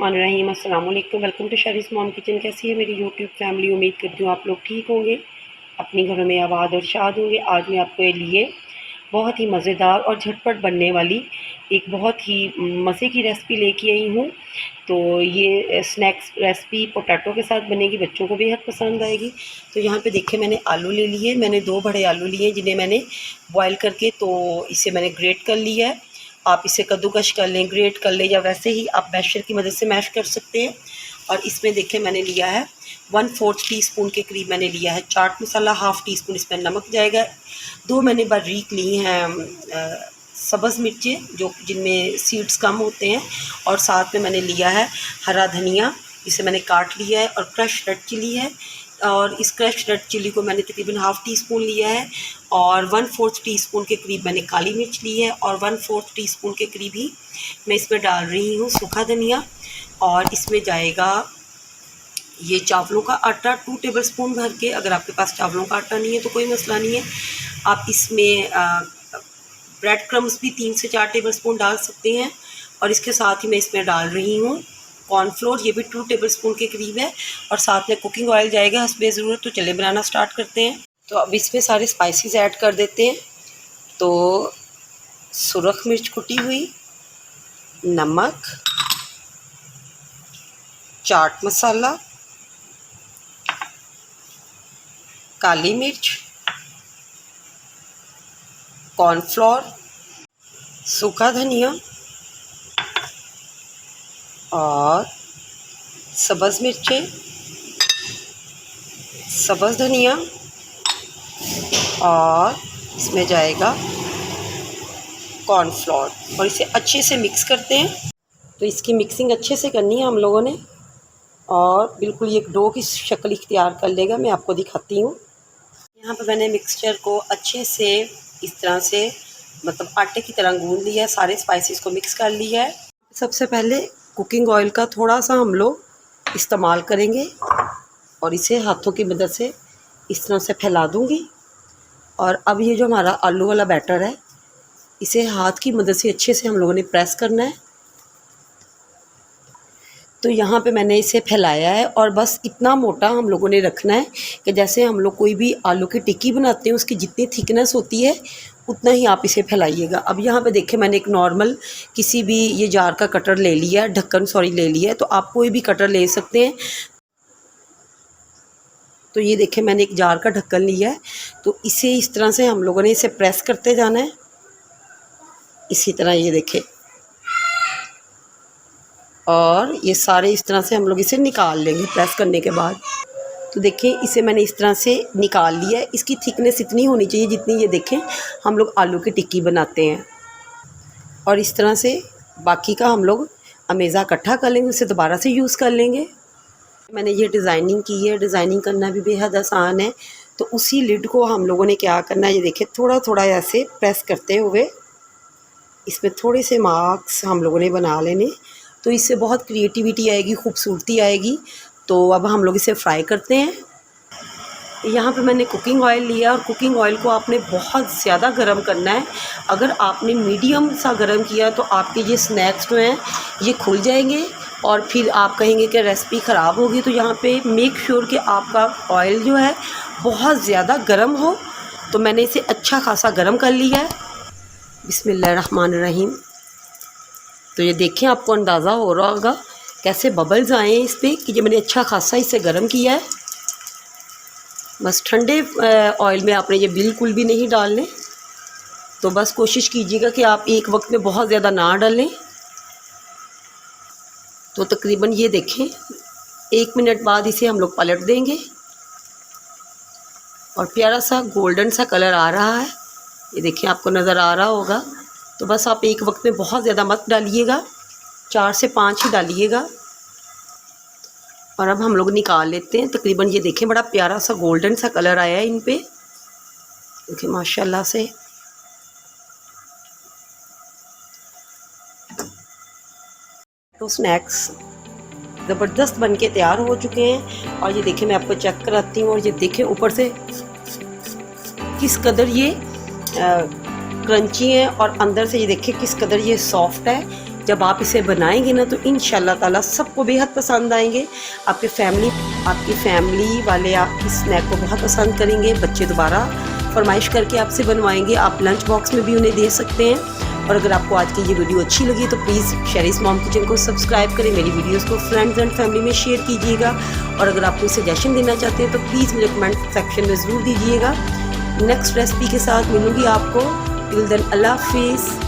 बिस्मिल्लाहिर्रहमानिर्रहीम। अस्सलाम वालेकुम। Welcome to Sharis mom kitchen. कैसी है मेरी यूट्यूब फैमिली? उम्मीद करती हूँ आप लोग ठीक होंगे, अपने घरों में आबाद और शाद होंगे। आज मैं आपके लिए बहुत ही मज़ेदार और झटपट बनने वाली एक बहुत ही मज़े की रेसिपी लेके आई हूँ। तो ये स्नैक्स रेसिपी पोटैटो के साथ बनेगी, बच्चों को बेहद पसंद आएगी। तो यहाँ पे देखिए मैंने आलू ले लिए, मैंने 2 बड़े आलू लिए जिन्हें मैंने बॉयल करके तो इसे मैंने ग्रेट कर लिया है। आप इसे कद्दूकश कर लें, ग्रेट कर लें, या वैसे ही आप मैशर की मदद से मैश कर सकते हैं। और इसमें देखिए मैंने लिया है 1/4 टीस्पून के करीब मैंने लिया है chaat masala, half tea spoon इसमें नमक जाएगा। 2 मैंने बारीक ली हैं सब्ज़ मिर्चें जो जिनमें सीड्स कम होते हैं, और साथ में मैंने लिया है हरा धनिया जिसे मैंने काट लिया है, और क्रश रेड चिली है। और इस क्रश रेड चिली को मैंने तकरीबन हाफ़ टी स्पून लिया है, और 1/4 टीस्पून के करीब मैंने काली मिर्च ली है, और 1/4 टीस्पून के करीब ही मैं इसमें डाल रही हूँ सूखा धनिया। और इसमें जाएगा ये चावलों का आटा 2 टेबलस्पून भर के। अगर आपके पास चावलों का आटा नहीं है तो कोई मसला नहीं है, आप इसमें ब्रेड क्रम्स भी 3 से 4 टेबलस्पून डाल सकते हैं। और इसके साथ ही मैं इसमें डाल रही हूँ कॉर्नफ्लोर, ये भी 2 टेबलस्पून के करीब है, और साथ में कुकिंग ऑयल जाएगा हस्बे ज़रूरत। तो चले बनाना स्टार्ट करते हैं। तो अब इसमें सारे स्पाइसेस ऐड कर देते हैं। तो सुरख मिर्च कुटी हुई, नमक, चाट मसाला, काली मिर्च, कॉर्नफ्लोर, सूखा धनिया और सब्ज़ मिर्चें, सब्ज़ धनिया, और इसमें जाएगा कॉर्नफ्लोर, और इसे अच्छे से मिक्स करते हैं। तो इसकी मिक्सिंग अच्छे से करनी है हम लोगों ने, और बिल्कुल ये एक डो की शक्ल इख्तियार कर लेगा। मैं आपको दिखाती हूँ। यहाँ पर मैंने मिक्सचर को अच्छे से इस तरह से मतलब आटे की तरह गूंद लिया है, सारे स्पाइसेस को मिक्स कर लिया है। सबसे पहले कुकिंग ऑयल का थोड़ा सा हम लोग इस्तेमाल करेंगे, और इसे हाथों की मदद से इस तरह से फैला दूँगी। और अब ये जो हमारा आलू वाला बैटर है, इसे हाथ की मदद से अच्छे से हम लोगों ने प्रेस करना है। तो यहाँ पे मैंने इसे फैलाया है, और बस इतना मोटा हम लोगों ने रखना है कि जैसे हम लोग कोई भी आलू की टिक्की बनाते हैं उसकी जितनी थिकनेस होती है उतना ही आप इसे फैलाइएगा। अब यहाँ पे देखें मैंने एक नॉर्मल किसी भी ये जार का कटर ले लिया है, ढक्कन ले लिया है। तो आप कोई भी कटर ले सकते हैं। तो ये देखें मैंने एक जार का ढक्कन लिया है। तो इसे इस तरह से हम लोगों ने इसे प्रेस करते जाना है, इसी तरह ये देखें। और ये सारे इस तरह से हम लोग इसे निकाल लेंगे प्रेस करने के बाद। तो देखें इसे मैंने इस तरह से निकाल लिया है। इसकी थिकनेस इतनी होनी चाहिए जितनी ये देखें हम लोग आलू की टिक्की बनाते हैं। और इस तरह से बाकी का हम लोग अमेज़ा इकट्ठा कर लेंगे, उसे दोबारा से यूज़ कर लेंगे। मैंने ये डिज़ाइनिंग की है, डिज़ाइनिंग करना भी बेहद आसान है। तो उसी लिड को हम लोगों ने क्या करना है, ये देखें थोड़ा थोड़ा ऐसे प्रेस करते हुए इसमें थोड़े से मार्क्स हम लोगों ने बना लेने। तो इससे बहुत क्रिएटिविटी आएगी, खूबसूरती आएगी। तो अब हम लोग इसे फ्राई करते हैं। यहाँ पे मैंने कुकिंग ऑयल लिया, और कुकिंग ऑयल को आपने बहुत ज़्यादा गर्म करना है। अगर आपने मीडियम सा गर्म किया तो आपके ये स्नैक्स जो हैं ये खुल जाएंगे, और फिर आप कहेंगे कि रेसिपी ख़राब होगी। तो यहाँ पे मेक श्योर कि आपका ऑयल जो है बहुत ज़्यादा गर्म हो। तो मैंने इसे अच्छा खासा गर्म कर लिया है। बिस्मिल्लाहिर्रहमानिर्रहीम। तो ये देखें आपको अंदाज़ा हो रहा होगा कैसे बबल्स आए हैं इस पर कि ये मैंने अच्छा खासा इसे गर्म किया है। बस ठंडे ऑयल में आपने ये बिल्कुल भी नहीं डालने। तो बस कोशिश कीजिएगा कि आप एक वक्त में बहुत ज़्यादा ना डालें। तो तकरीबन ये देखें 1 मिनट बाद इसे हम लोग पलट देंगे, और प्यारा सा गोल्डन सा कलर आ रहा है, ये देखें आपको नज़र आ रहा होगा। तो बस आप एक वक्त में बहुत ज़्यादा मत डालिएगा, 4 से 5 ही डालिएगा। और अब हम लोग निकाल लेते हैं। तकरीबन ये देखें बड़ा प्यारा सा गोल्डन सा कलर आया है इन पे, देखिए माशाल्लाह से। तो स्नैक्स ज़बरदस्त बन के तैयार हो चुके हैं। और ये देखें मैं आपको चेक कराती हूँ, और ये देखें ऊपर से किस कदर ये क्रंची है, और अंदर से ये देखें किस कदर ये सॉफ्ट है। जब आप इसे बनाएंगे ना तो इंशाल्लाह ताला सबको बेहद पसंद आएंगे। आपकी फैमिली वाले आपकी स्नैक को बहुत पसंद करेंगे। बच्चे दोबारा फरमाइश करके आपसे बनवाएंगे। आप लंच बॉक्स में भी उन्हें दे सकते हैं। और अगर आपको आज की ये वीडियो अच्छी लगी तो प्लीज़ शेरीज़ मॉम किचन को सब्सक्राइब करें, मेरी वीडियोस को फ्रेंड्स एंड फैमिली में शेयर कीजिएगा। और अगर आप कोई सजेशन देना चाहते हैं तो प्लीज़ मुझे कमेंट सेक्शन में ज़रूर दीजिएगा। नेक्स्ट रेसिपी के साथ मिलूँगी आपको। टिल देन अल्लाह हाफिज़।